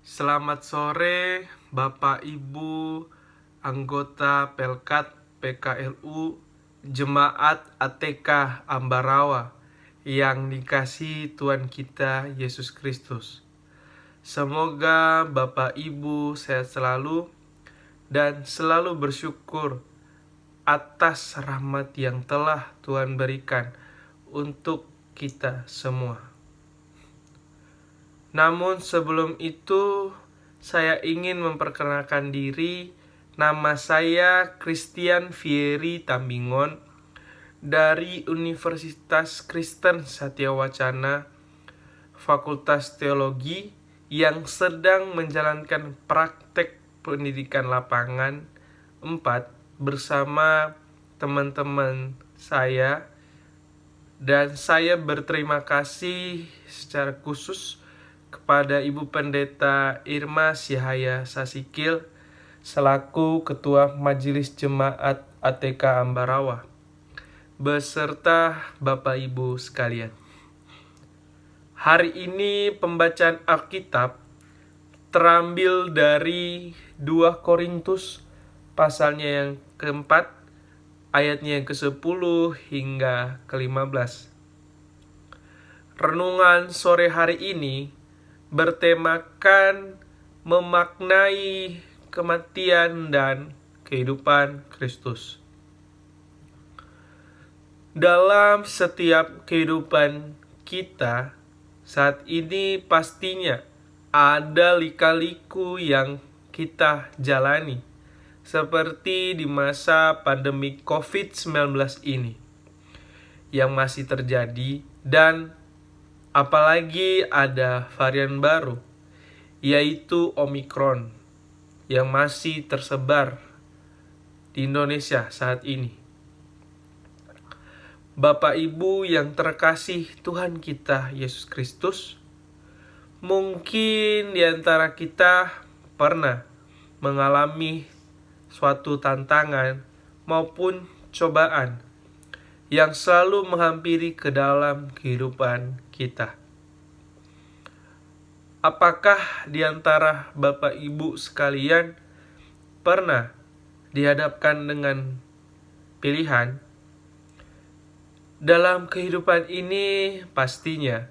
Selamat sore Bapak Ibu anggota Pelkat PKLU Jemaat ATK Ambarawa yang dikasihi Tuhan kita Yesus Kristus. Semoga Bapak Ibu sehat selalu dan selalu bersyukur atas rahmat yang telah Tuhan berikan untuk kita semua. Namun sebelum itu, saya ingin memperkenalkan diri. Nama saya Christian Fieri Tambingon dari Universitas Kristen Satyawacana, Fakultas Teologi, yang sedang menjalankan praktek pendidikan lapangan 4 bersama teman-teman saya. Dan saya berterima kasih secara khusus kepada Ibu Pendeta Irma Syahaya Sasikil selaku Ketua Majelis Jemaat ATK Ambarawa beserta Bapak Ibu sekalian. Hari ini pembacaan Alkitab terambil dari 2 Korintus pasalnya yang keempat, ayatnya yang ke-10 hingga ke-15. Renungan sore hari ini bertemakan memaknai kematian dan kehidupan Kristus. Dalam setiap kehidupan kita saat ini pastinya ada lika-liku yang kita jalani, seperti di masa pandemi COVID-19 ini yang masih terjadi, dan apalagi ada varian baru, yaitu Omikron, yang masih tersebar di Indonesia saat ini. Bapak Ibu yang terkasih Tuhan kita Yesus Kristus, mungkin di antara kita pernah mengalami suatu tantangan maupun cobaan yang selalu menghampiri ke dalam kehidupan kita. Apakah di antara Bapak Ibu sekalian pernah dihadapkan dengan pilihan? Dalam kehidupan ini pastinya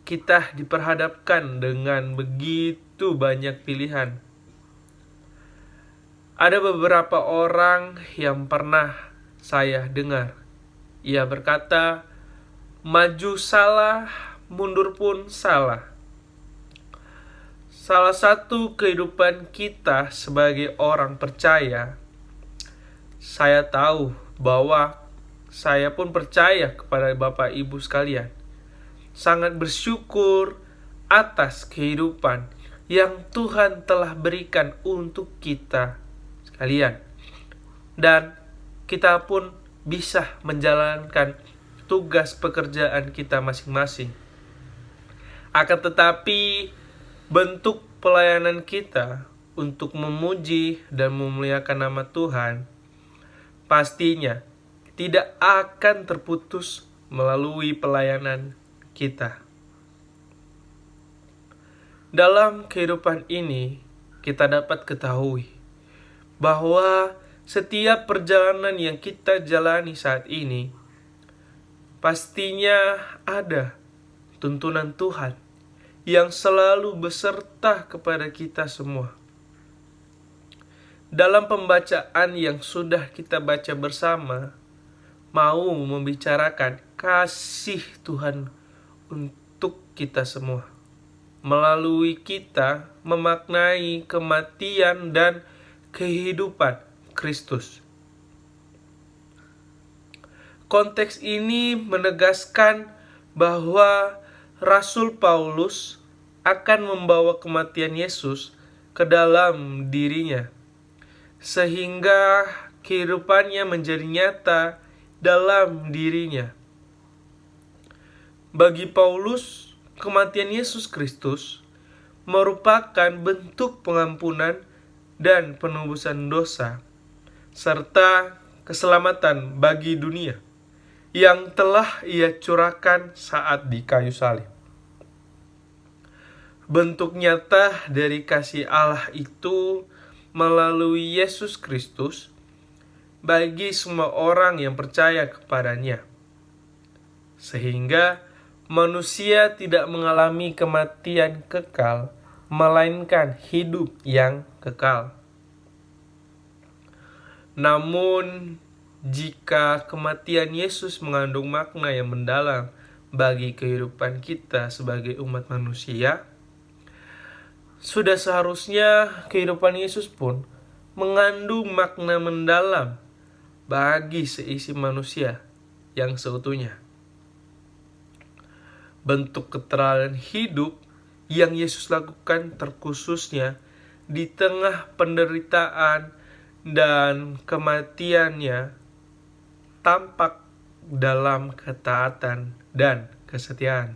kita diperhadapkan dengan begitu banyak pilihan. Ada beberapa orang yang pernah saya dengar, ia berkata, maju salah, mundur pun salah. Salah satu kehidupan kita sebagai orang percaya, saya tahu bahwa saya pun percaya kepada Bapak Ibu sekalian, sangat bersyukur atas kehidupan yang Tuhan telah berikan untuk kita sekalian. Dan kita pun bisa menjalankan tugas pekerjaan kita masing-masing. Akan tetapi, bentuk pelayanan kita untuk memuji dan memuliakan nama Tuhan pastinya tidak akan terputus melalui pelayanan kita. Dalam kehidupan ini, kita dapat ketahui bahwa setiap perjalanan yang kita jalani saat ini, pastinya ada tuntunan Tuhan yang selalu beserta kepada kita semua. Dalam pembacaan yang sudah kita baca bersama, mau membicarakan kasih Tuhan untuk kita semua, melalui kita memaknai kematian dan kehidupan Kristus. Konteks ini menegaskan bahwa Rasul Paulus akan membawa kematian Yesus ke dalam dirinya, sehingga kehidupannya menjadi nyata dalam dirinya. Bagi Paulus, kematian Yesus Kristus merupakan bentuk pengampunan dan penebusan dosa, serta keselamatan bagi dunia yang telah ia curahkan saat di kayu salib. Bentuk nyata dari kasih Allah itu melalui Yesus Kristus bagi semua orang yang percaya kepadanya, sehingga manusia tidak mengalami kematian kekal, melainkan hidup yang kekal. Namun, jika kematian Yesus mengandung makna yang mendalam bagi kehidupan kita sebagai umat manusia, sudah seharusnya kehidupan Yesus pun mengandung makna mendalam bagi seisi manusia yang seutuhnya. Bentuk keterangan hidup yang Yesus lakukan terkhususnya di tengah penderitaan dan kematiannya tampak dalam ketaatan dan kesetiaan.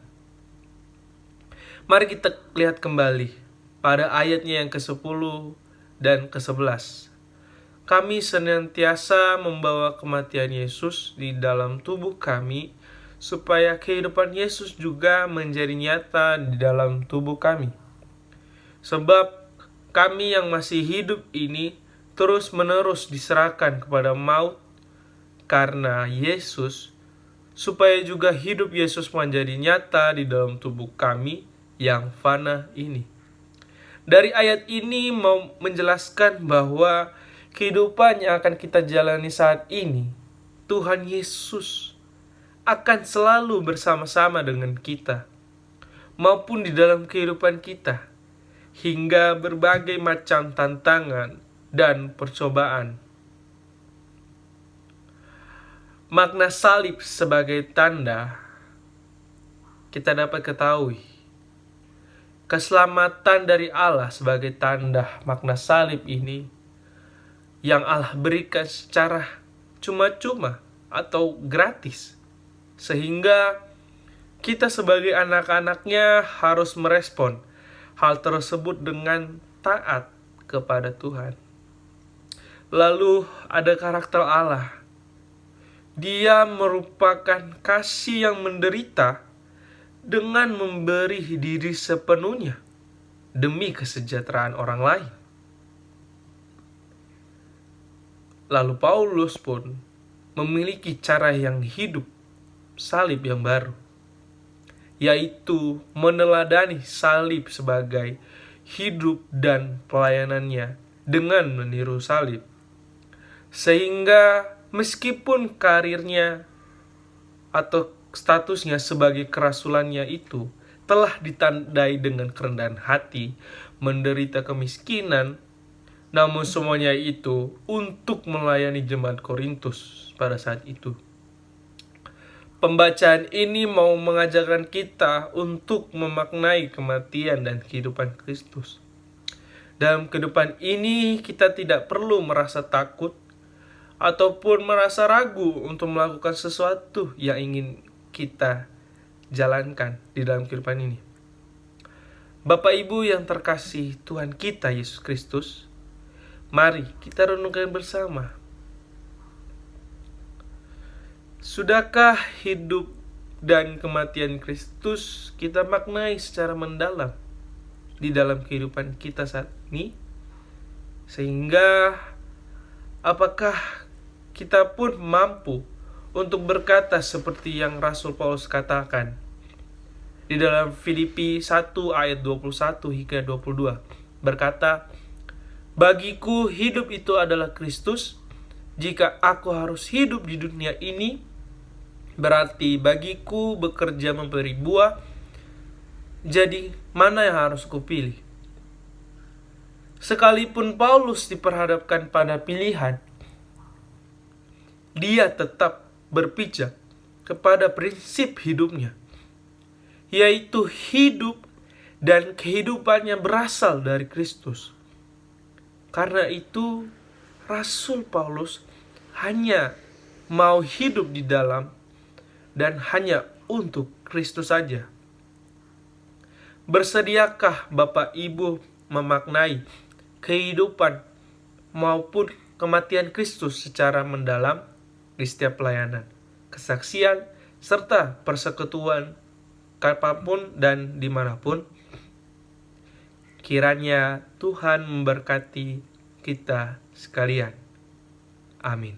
Mari kita lihat kembali pada ayatnya yang ke-10 dan ke-11. Kami senantiasa membawa kematian Yesus di dalam tubuh kami, supaya kehidupan Yesus juga menjadi nyata di dalam tubuh kami. Sebab kami yang masih hidup ini terus-menerus diserahkan kepada maut karena Yesus, supaya juga hidup Yesus menjadi nyata di dalam tubuh kami yang fana ini. Dari ayat ini mau menjelaskan bahwa kehidupan yang akan kita jalani saat ini, Tuhan Yesus akan selalu bersama-sama dengan kita, maupun di dalam kehidupan kita, hingga berbagai macam tantangan dan percobaan. Makna salib sebagai tanda kita dapat ketahui. Keselamatan dari Allah sebagai tanda makna salib ini yang Allah berikan secara cuma-cuma atau gratis. Sehingga kita sebagai anak-anaknya harus merespon hal tersebut dengan taat kepada Tuhan. Lalu ada karakter Allah. Dia merupakan kasih yang menderita dengan memberi diri sepenuhnya demi kesejahteraan orang lain. Lalu Paulus pun memiliki cara yang hidup salib yang baru, yaitu meneladani salib sebagai hidup dan pelayanannya dengan meniru salib. Sehingga meskipun karirnya atau statusnya sebagai kerasulannya itu telah ditandai dengan kerendahan hati, menderita kemiskinan, namun semuanya itu untuk melayani jemaat Korintus pada saat itu. Pembacaan ini mau mengajarkan kita untuk memaknai kematian dan kehidupan Kristus. Dalam kehidupan ini kita tidak perlu merasa takut ataupun merasa ragu untuk melakukan sesuatu yang ingin kita jalankan di dalam kehidupan ini. Bapak Ibu yang terkasih Tuhan kita Yesus Kristus, mari kita renungkan bersama. Sudahkah hidup dan kematian Kristus kita maknai secara mendalam di dalam kehidupan kita saat ini? Sehingga apakah kita pun mampu untuk berkata seperti yang Rasul Paulus katakan di dalam Filipi 1 ayat 21 hingga 22, berkata, "Bagiku hidup itu adalah Kristus. Jika aku harus hidup di dunia ini, berarti bagiku bekerja memberi buah. Jadi mana yang harus kupilih?" Sekalipun Paulus diperhadapkan pada pilihan, dia tetap berpijak kepada prinsip hidupnya, yaitu hidup dan kehidupannya berasal dari Kristus. Karena itu, Rasul Paulus hanya mau hidup di dalam dan hanya untuk Kristus saja. Bersediakah Bapak Ibu memaknai kehidupan maupun kematian Kristus secara mendalam di setiap pelayanan, kesaksian, serta persekutuan kapanpun dan dimanapun? Kiranya Tuhan memberkati kita sekalian. Amin.